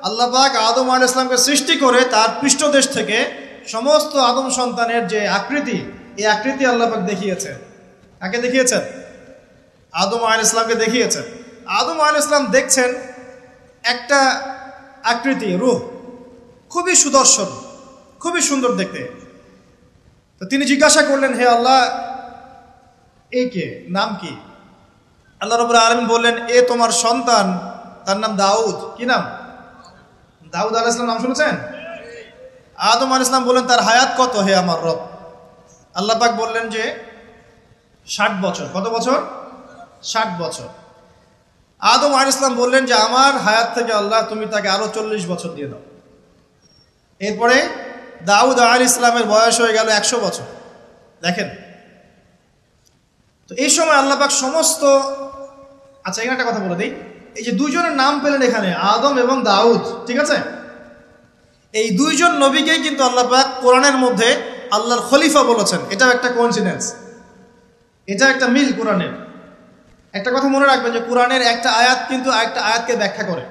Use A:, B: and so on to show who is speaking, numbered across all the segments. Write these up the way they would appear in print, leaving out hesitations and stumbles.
A: আল্লাহ পাক আদম আলাইহিস সালামকে সৃষ্টি করে তার পৃষ্ঠদেশ থেকে সমস্ত আদম সন্তানের যে আকৃতি, এই আকৃতি আল্লাহ পাক দেখিয়েছেন। কাকে দেখিয়েছেন? আদম আলাইহিস সালামকে দেখিয়েছেন। আদম আলাইহিস সালাম দেখছেন একটা আকৃতি, রূহ, খুবই সুদর্শন, খুবই সুন্দর দেখতে। তো তিনি জিজ্ঞাসা করলেন, হে আল্লাহ, এই কে, নাম কি? আল্লাহ রাব্বুল আলামিন বললেন, এ তোমার সন্তান, তার নাম দাউদ। কি নাম? দাউদ আলাইহিস সালাম নাম শুনেছেন? আদম আলাইহিস সালাম বললেন, তার হায়াত কত হে আমার রব? আল্লাহ পাক বললেন যে 60 বছর। কত বছর? 60 বছর। আদম আলাইহিস সালাম বললেন যে আমার হায়াত থেকে আল্লাহ তুমি তাকে আরো 40 বছর দিয়ে দাও। এরপরে দাউদ আলাইহিস সালামের বয়স হয়ে গেল 100 বছর। দেখেন, তো এই সময় আল্লাহ পাক সমস্ত, আচ্ছা এখানে একটা কথা বলে দিই, এই যে দুইজনের নাম পেলেন এখানে, আদম এবং দাউদ, ঠিক আছে? এই দুইজন নবীকেই কিন্তু আল্লাহ পাক কোরআনের মধ্যে আল্লাহর খলিফা বলেছেন। এটাও একটা কোইন্সিডেন্স, এটা একটা মিল কোরআনের। একটা কথা মনে রাখবেন যে কোরআনের একটা আয়াত কিন্তু আরেকটা আয়াতকে ব্যাখ্যা করে।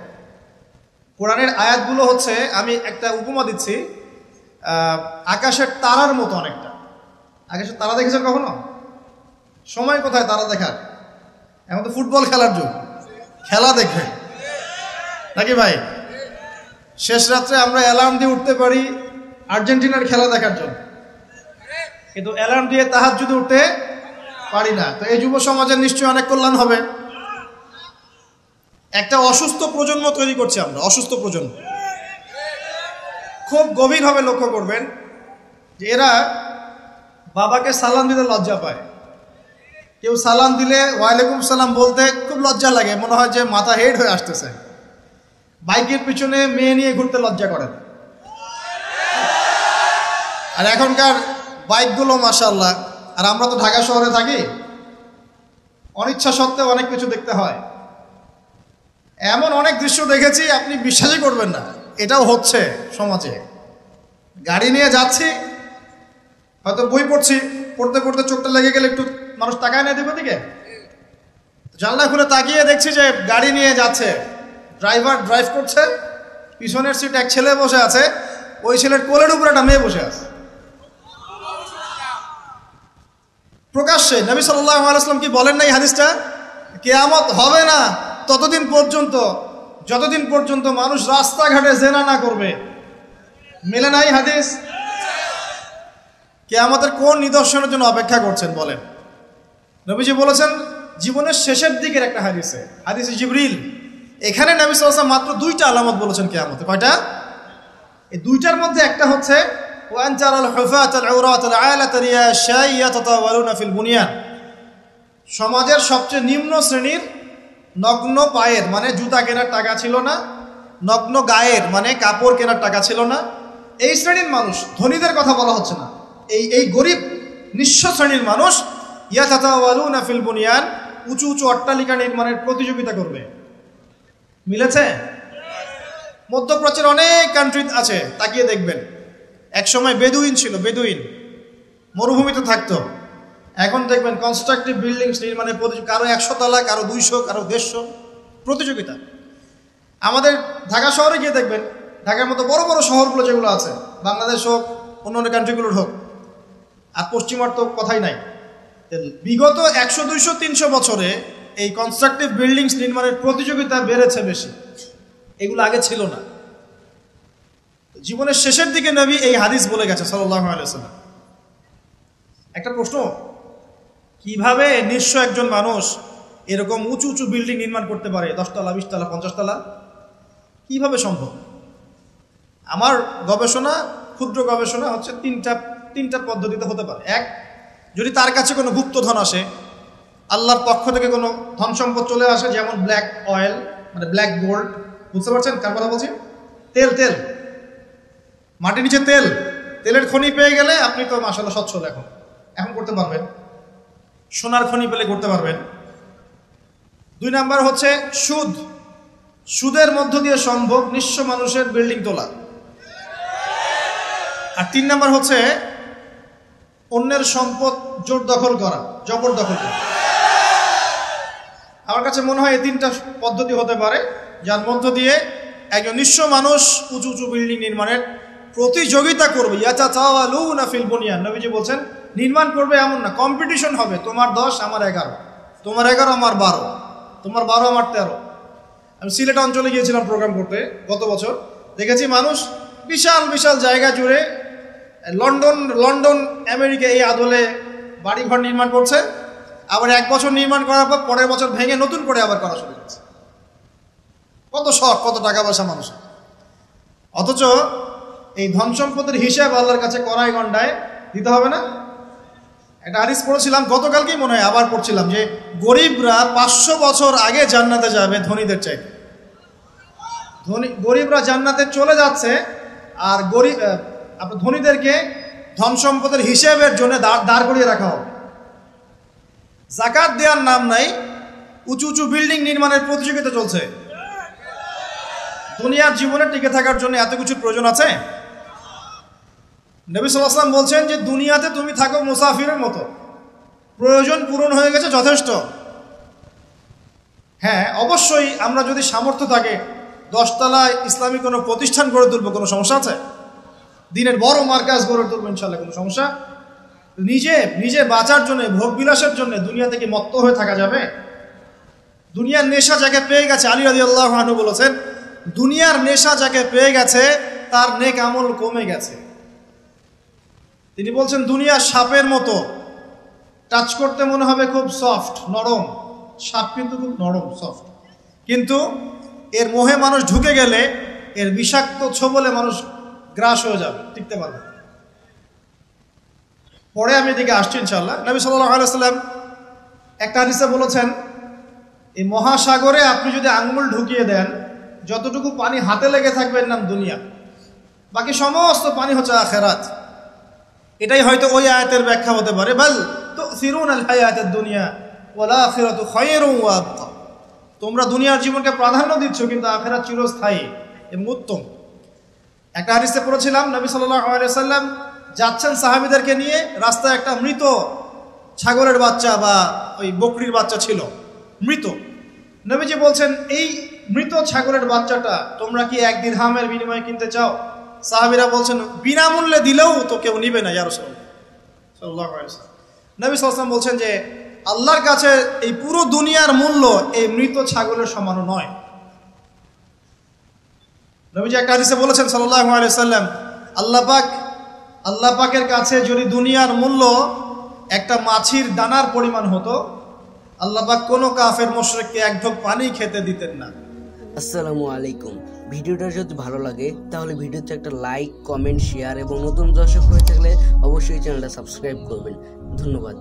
A: কোরআনের আয়াতগুলো হচ্ছে, আমি একটা উপমা দিচ্ছি, আকাশের তারার মতো অনেকটা। আকাশের তারা দেখেছেন কখনো? সময় কোথায় তারা দেখার? এখন তো ফুটবল খেলার যুগ, খেলা দেখবেন নাকি ভাই? শেষ রাত্রে আমরা অ্যালার্ম দিয়ে উঠতে পারি আর্জেন্টিনার খেলা দেখার জন্য, কিন্তু অ্যালার্ম দিয়ে তাহাজ্জুদে উঠতে পারি না। তো এই যুব সমাজের নিশ্চয়ই অনেক কল্যাণ হবে। একটা অসুস্থ প্রজন্ম তৈরি করছি আমরা, অসুস্থ প্রজন্ম। খুব গভীরভাবে লক্ষ্য করবেন যে এরা বাবাকে সালাম দিতে লজ্জা পায়। কেউ সালাম দিলে ওয়ালাইকুম সালাম বলতে খুব লজ্জা লাগে, মনে হয় যে মাথা হেড হয়ে আসতেছে। বাইকের পিছনে মেয়ে নিয়ে ঘুরতে লজ্জা করেন। আর এখনকার বাইকগুলো মাশাআল্লাহ, আর আমরা তো ঢাকা শহরে থাকি, অনিচ্ছা সত্ত্বেও অনেক কিছু দেখতে হয়। এমন অনেক দৃশ্য দেখেছি আপনি বিশ্বাসই করবেন না, এটাও হচ্ছে সমাজে। গাড়ি নিয়ে যাচ্ছি, হয়তো বই পড়ছি, পড়তে পড়তে চোখটা লেগে গেলে একটু মানুষ তাকায় না দিকে দিকে, জানলা খুলে তাকিয়ে দেখছি যে গাড়ি নিয়ে যাচ্ছে, ড্রাইভার ড্রাইভ করছে, পিছনের সিট এক ছেলে বসে আছে, ওই ছেলের কোলের উপরে একটা মেয়ে বসে আছে। প্রকাশ্যে নবী সাল্লাল্লাহু আলাইহি ওয়াসাল্লাম কি বলেন না এই হাদিসটা? কিয়ামত হবে না ততদিন পর্যন্ত যতদিন পর্যন্ত মানুষ রাস্তাঘাটে জেনা না করবে। মেলে নাই হাদিস? কিয়ামতের কোন নিদর্শনের জন্য অপেক্ষা করছেন বলেন? নবীজি বলেছেন জীবনের শেষের দিকের একটা হাদিসে, হাদিসে জিবরিল, এখানে নবী সাল্লাল্লাহু আলাইহি ওয়াসাল্লাম মাত্র 2টা আলামত বলেছেন কিয়ামতে। কয়টা? এই 2টার মধ্যে একটা হচ্ছে ওয়ান তারাল হুফাতাল আওরাতাল আলাতা রিয়াশা ইয়াতাতাওয়ালুনা ফিল বুনিয়ান। সমাজের সবচেয়ে নিম্ন শ্রেণীর নগ্ন পায়ের, মানে জুতা কেনার টাকা ছিল না, নগ্ন গায়ের মানে কাপড় কেনার টাকা ছিল না, এই শ্রেণীর মানুষ, ধনীদের কথা বলা হচ্ছে না, এই গরিব নিঃস্ব শ্রেণীর মানুষ ইয়াতাতাওয়ালুনা ফিল বুনিয়ান, উঁচু উঁচু অট্টালিকা নির্মাণের প্রতিযোগিতা করবে। মিলেছে? মধ্যপ্রাচ্যের অনেক কান্ট্রি আছে, তাকিয়ে দেখবেন। এক সময় বেদুইন ছিল, বেদুইন মরুভূমিতে থাকতো। এখন দেখবেন কনস্ট্রাকটিভ বিল্ডিংস নির্মাণের প্রতিযোগিতা, কারো 100 তলা, কারো 200, কারো 150 প্রতিযোগিতা। আমাদের ঢাকা শহরে গিয়ে দেখবেন, ঢাকার মতো বড় বড় শহরগুলো যেগুলো আছে, বাংলাদেশ হোক অন্যান্য কান্ট্রিগুলোর হোক, আর পশ্চিমার তো কথাই নাই, বিগত 100, 200, 300 বছরে এই কনস্ট্রাকটিভ বিল্ডিংস নির্মাণের প্রতিযোগিতা বেড়েছে বেশি, এগুলো আগে ছিল না। জীবনের শেষের দিকে নবী এই হাদিস বলে গেছে সাল্লাল্লাহু আলাইহি ওয়াসাল্লাম। একটা প্রশ্ন, কিভাবে নিঃস্ব একজন মানুষ এরকম উঁচু উঁচু বিল্ডিং নির্মাণ করতে পারে? 10 তলা, 20 তলা, 50 তলা, কিভাবে সম্ভব? আমার গবেষণা, ক্ষুদ্র গবেষণা হচ্ছে তিনটা পদ্ধতিতে হতে পারে। এক, যদি তার কাছে কোনো গুপ্তধন আসে, আল্লাহর পক্ষ থেকে কোনো ধন সম্পদ চলে আসে, যেমন ব্ল্যাক অয়েল, মানে ব্ল্যাক গোল্ড, বুঝতে পারছেন কার কথা বলছি? তেল, মাটির নিচে তেলের খনি পেয়ে গেলে আপনি তো মাশাআল্লাহ সচ্ছল এখন করতে পারবেন। সোনার খনি পেলে করতে পারবেন। 2 নাম্বার হচ্ছে সুদের মধ্য দিয়ে সম্ভব নিঃস্ব মানুষের বিল্ডিং তোলা। আর 3 নাম্বার হচ্ছে অন্যের সম্পদ জবরদখল করা। আমার কাছে মনে হয় এই 3টা পদ্ধতি হতে পারে, যার মধ্য দিয়ে একজন নিঃস্ব মানুষ উঁচু উঁচু বিল্ডিং নির্মাণের প্রতিযোগিতা করবে, ইয়াতাতাওয়ালুনা ফিল বুনিয়ান। নবীজি বলছেন নির্মাণ করবে এমন না, কম্পিটিশন হবে, তোমার 10 আমার 11, তোমার 11 আমার 12, তোমার 12 আমার 13। আমি সিলেট অঞ্চলে গিয়েছিলাম প্রোগ্রাম করতে গত বছর, দেখেছি মানুষ বিশাল বিশাল জায়গা জুড়ে লন্ডন আমেরিকা এই আদলে বাড়িঘর নির্মাণ করছে, আবার 1 বছর নির্মাণ করার পর পরের বছর ভেঙে নতুন করে আবার করা শুরু করছে। কত শখ, কত টাকা পয়সা মানুষের। অথচ এই ধন সম্পদের হিসাব আল্লাহর কাছে কড়াই গন্ডায় দিতে হবে না? একটা হাদিস পড়েছিলাম গতকালকেই মনে হয়, আবার পড়ছিলাম যে গরিবরা 500 বছর আগে জান্নাতে যাবে ধনীদের চাইতে। গরিবরা জান্নাতে চলে যাচ্ছে, আর ধনীদেরকে ধন সম্পদের হিসেবের জন্য দাঁড় করিয়ে রাখা হবে। জাকাত দেওয়ার নাম নাই, উঁচু উঁচু বিল্ডিং নির্মাণের প্রতিযোগিতা চলছে। দুনিয়ার জীবনে টিকে থাকার জন্য এত কিছুর প্রয়োজন আছে? নবী সাল্লাল্লাহু আলাইহি ওয়াসাল্লাম বলছেন যে দুনিয়াতে তুমি থাকো মুসাফিরের মতো, প্রয়োজন পূরণ হয়ে গেছে, যথেষ্ট। হ্যাঁ, অবশ্যই আমরা যদি সামর্থ্য থাকে 10 তলায় ইসলামী কোনো প্রতিষ্ঠান গড়ে তুলবো, কোনো সমস্যা আছে? দিনের বড় মার্কাজ গড়ে তুলবো, ইনশাআল্লাহ, কোনো সমস্যা? নিজে বাঁচার জন্য, ভোগ বিলাসের জন্য দুনিয়া থেকে মত্ত হয়ে থাকা যাবে? দুনিয়ার নেশা যাকে পেয়ে গেছে, আলী রাদিয়াল্লাহু আনহু বলেছেন দুনিয়ার নেশা যাকে পেয়ে গেছে তার নেক আমল কমে গেছে। তিনি বলছেন দুনিয়া সাপের মতো, টাচ করতে মনে হবে খুব সফট, নরম। সাপ কিন্তু খুব নরম, সফট, কিন্তু এর মোহে মানুষ ঢুকে গেলে এর বিষাক্ত ছোবলে মানুষ গ্রাস হয়ে যাবে, টিকতে পারবে। পরে আমি এদিকে আসছি ইনশাআল্লাহ। নবী সাল্লাল্লাহু আলাইহি ওয়াসাল্লাম একটা হাদিসে বলেছেন এই মহাসাগরে আপনি যদি আঙ্গুল ঢুকিয়ে দেন, যতটুকু পানি হাতে লেগে থাকবে এর নাম দুনিয়া, বাকি সমস্ত পানি হচ্ছে আখিরাত। এটাই হয়তো ওই আয়াতের ব্যাখ্যা হতে পারে, বাল তুসিরুনাল হায়াতাদ দুনিয়া ওয়াল আখিরাতু খায়রুন ওয়া আবকা। তোমরা দুনিয়ার জীবনকে প্রাধান্য দিচ্ছ, কিন্তু আখিরাত চিরস্থায়ী এবং উত্তম। একটা হাদিসে পড়েছিলাম নবী সাল্লাল্লাহু আলাইহি ওয়াসাল্লাম যাচ্ছেন সাহাবীদেরকে নিয়ে, রাস্তায় একটা মৃত ছাগলের বাচ্চা বা ওই বকরির বাচ্চা ছিল, মৃত। নবীজি বলছেন এই মৃত ছাগলের বাচ্চাটা তোমরা কি 1 দিরহামের বিনিময়ে কিনতে চাও? সাহাবীরা বলছেন বিনামূল্যে দিলেও তো কেউ নিবে না ইয়া রাসূলুল্লাহ সাল্লাল্লাহু আলাইহি ওয়াসাল্লাম। নবী সাল্লাল্লাহু আলাইহি ওয়াসাল্লাম বলছেন যে আল্লাহর কাছে এই পুরো দুনিয়ার মূল্য এই মৃত ছাগলের সমানও নয়। নবীজি একটা হাদিসে বলেছেন সাল্লাল্লাহু আলাইহি ওয়াসাল্লাম আল্লাহ পাকের কাছে যদি দুনিয়ার মূল্য একটা মাছির দানার পরিমাণ হতো, আল্লাহ পাক কোনো কাফের মুশরিককে 1 ঢোক পানি খেতে দিতেন না।
B: আসসালামু আলাইকুম। ভিডিওটা যদি ভালো লাগে তাহলে ভিডিওতে একটা লাইক, কমেন্ট, শেয়ার এবং নতুন দর্শক হয়ে থাকলে অবশ্যই চ্যানেলটা সাবস্ক্রাইব করবেন। ধন্যবাদ।